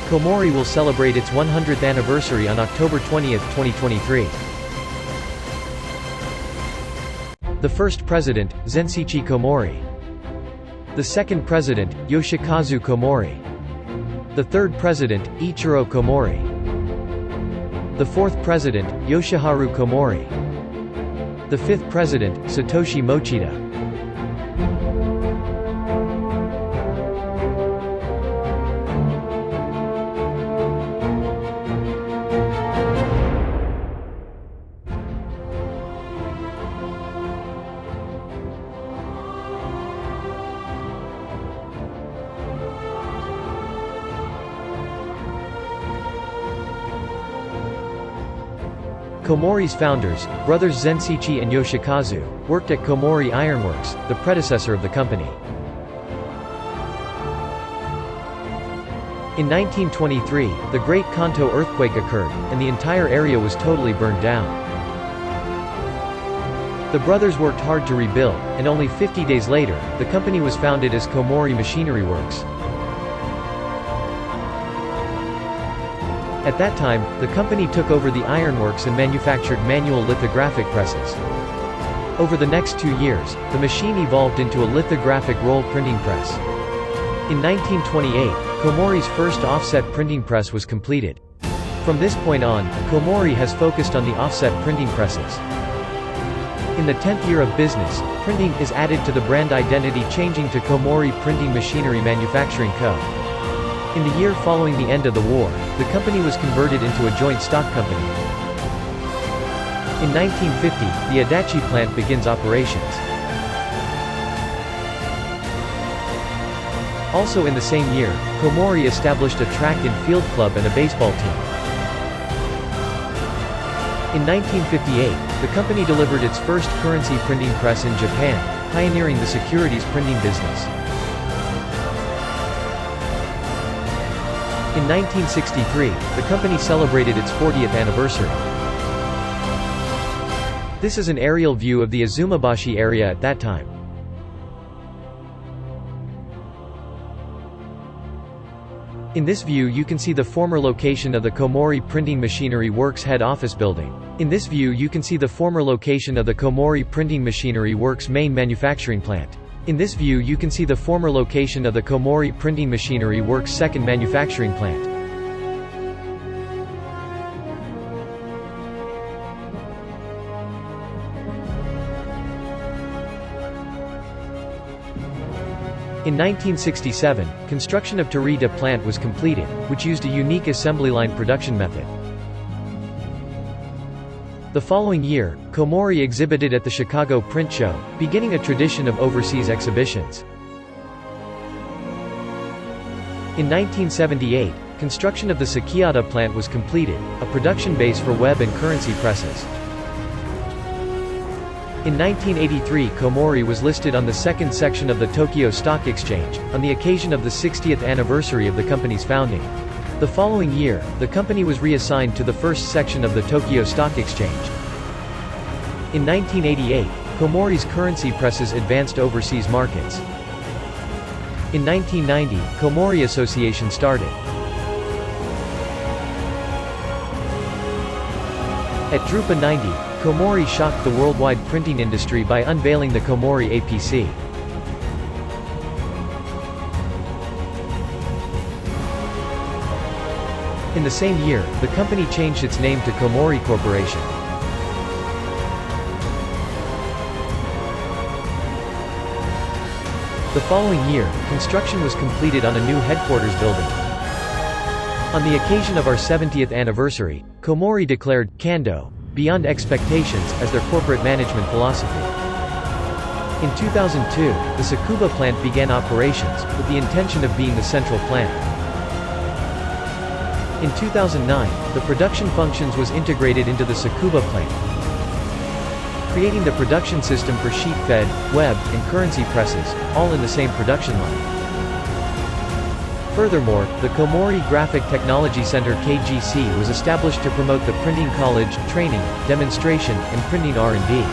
Komori will celebrate its 100th anniversary on October 20, 2023. The first president, Zensichi Komori. The second president, Yoshikazu Komori. The third president, Ichiro Komori. The fourth president, Yoshiharu Komori. The fifth president, Satoshi Mochida. Komori's founders, brothers Zensichi and Yoshikazu, worked at Komori Ironworks, the predecessor of the company. In 1923, the Great Kanto Earthquake occurred, and the entire area was totally burned down. The brothers worked hard to rebuild, and only 50 days later, the company was founded as Komori Machinery Works. At that time, the company took over the ironworks and manufactured manual lithographic presses. Over the next 2 years, the machine evolved into a lithographic roll printing press. In 1928, Komori's first offset printing press was completed. From this point on, Komori has focused on the offset printing presses. In the 10th year of business, printing is added to the brand identity, changing to Komori Printing Machinery Manufacturing Co. In the year following the end of the war, the company was converted into a joint stock company. In 1950, the Adachi plant begins operations. Also in the same year, Komori established a track and field club and a baseball team. In 1958, the company delivered its first currency printing press in Japan, pioneering the securities printing business. In 1963, the company celebrated its 40th anniversary. This is an aerial view of the Azumabashi area at that time. In this view you can see the former location of the Komori Printing Machinery Works head office building. In this view you can see the former location of the Komori Printing Machinery Works main manufacturing plant. In this view you can see the former location of the Komori Printing Machinery Works second manufacturing plant. In 1967, construction of Tarita plant was completed, which used a unique assembly line production method. The following year, Komori exhibited at the Chicago Print Show, beginning a tradition of overseas exhibitions. In 1978, construction of the Sakiata plant was completed, a production base for web and currency presses. In 1983, Komori was listed on the second section of the Tokyo Stock Exchange, on the occasion of the 60th anniversary of the company's founding. The following year, the company was reassigned to the first section of the Tokyo Stock Exchange. In 1988, Komori's currency presses advanced overseas markets. In 1990, Komori Association started. At Drupa 90, Komori shocked the worldwide printing industry by unveiling the Komori APC. In the same year, the company changed its name to Komori Corporation. The following year, construction was completed on a new headquarters building. On the occasion of our 70th anniversary, Komori declared "Kando, beyond expectations" as their corporate management philosophy. In 2002, the Tsukuba plant began operations, with the intention of being the central plant. In 2009, the production functions was integrated into the Tsukuba plant, creating the production system for sheet-fed, web, and currency presses, all in the same production line. Furthermore, the Komori Graphic Technology Center (KGC) was established to promote the printing college, training, demonstration, and printing R&D.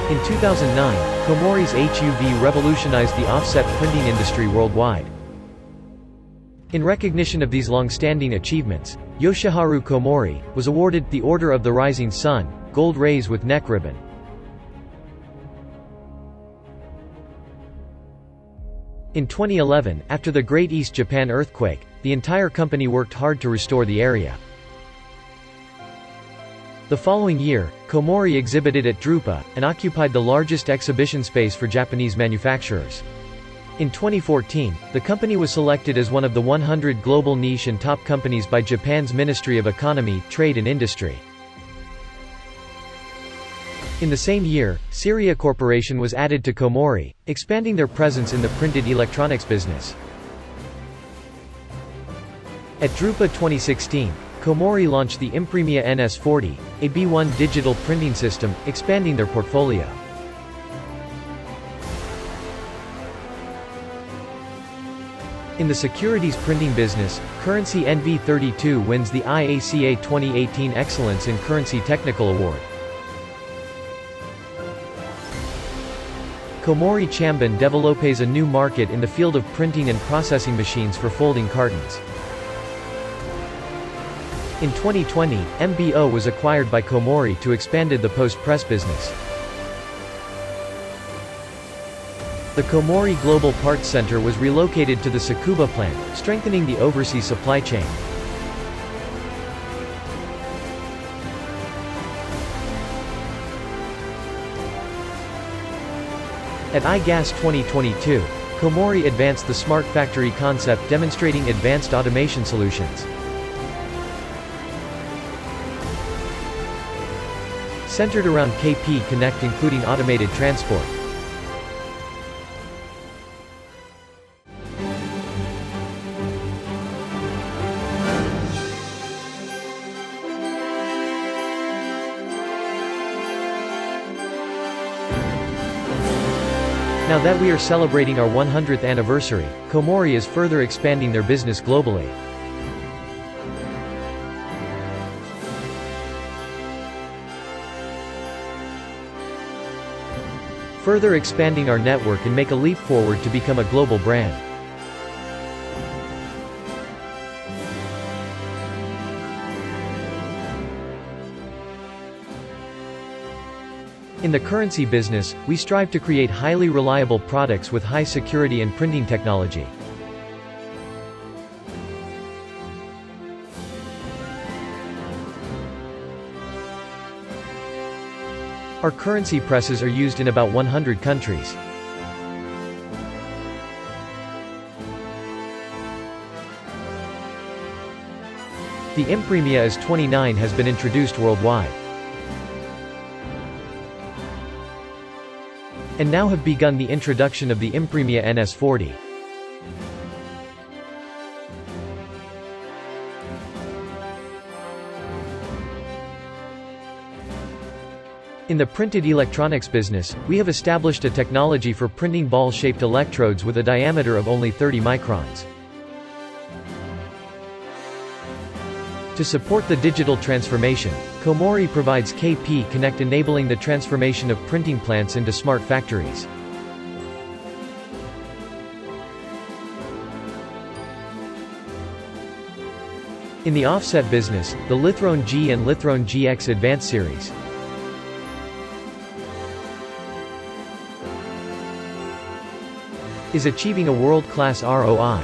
In 2009, Komori's HUV revolutionized the offset printing industry worldwide. In recognition of these long-standing achievements, Yoshiharu Komori was awarded the Order of the Rising Sun, gold rays with neck ribbon. In 2011, after the Great East Japan Earthquake, the entire company worked hard to restore the area. The following year, Komori exhibited at Drupa, and occupied the largest exhibition space for Japanese manufacturers. In 2014, the company was selected as one of the 100 global niche and top companies by Japan's Ministry of Economy, Trade and Industry. In the same year, Komori Corporation was added to Komori, expanding their presence in the printed electronics business. At Drupa 2016, Komori launched the Impremia NS40, a B1 digital printing system, expanding their portfolio. In the securities printing business, Currency NV32 wins the IACA 2018 Excellence in Currency Technical Award. Komori Chamban develops a new market in the field of printing and processing machines for folding cartons. In 2020, MBO was acquired by Komori to expanded the post-press business. The Komori Global Parts Center was relocated to the Tsukuba plant, strengthening the overseas supply chain. At iGas 2022, Komori advanced the Smart Factory concept, demonstrating advanced automation solutions. Centered around KP Connect, including automated transport. Now that we are celebrating our 100th anniversary, Komori is further expanding their business globally. Further expanding our network and make a leap forward to become a global brand. In the currency business, we strive to create highly reliable products with high security and printing technology. Our currency presses are used in about 100 countries. The Impremia S29 has been introduced worldwide. And now have begun the introduction of the Impremia NS40. In the printed electronics business, we have established a technology for printing ball-shaped electrodes with a diameter of only 30 microns. To support the digital transformation, Komori provides KP Connect, enabling the transformation of printing plants into smart factories. In the offset business, the Lithrone G and Lithrone GX Advanced series is achieving a world-class ROI.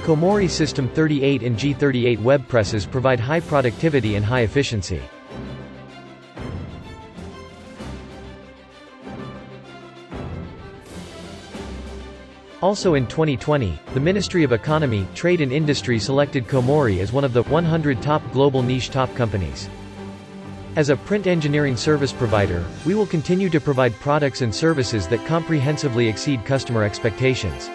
Komori System 38 and G38 web presses provide high productivity and high efficiency. Also in 2020, the Ministry of Economy, Trade and Industry selected Komori as one of the 100 top global niche top companies. As a print engineering service provider, we will continue to provide products and services that comprehensively exceed customer expectations.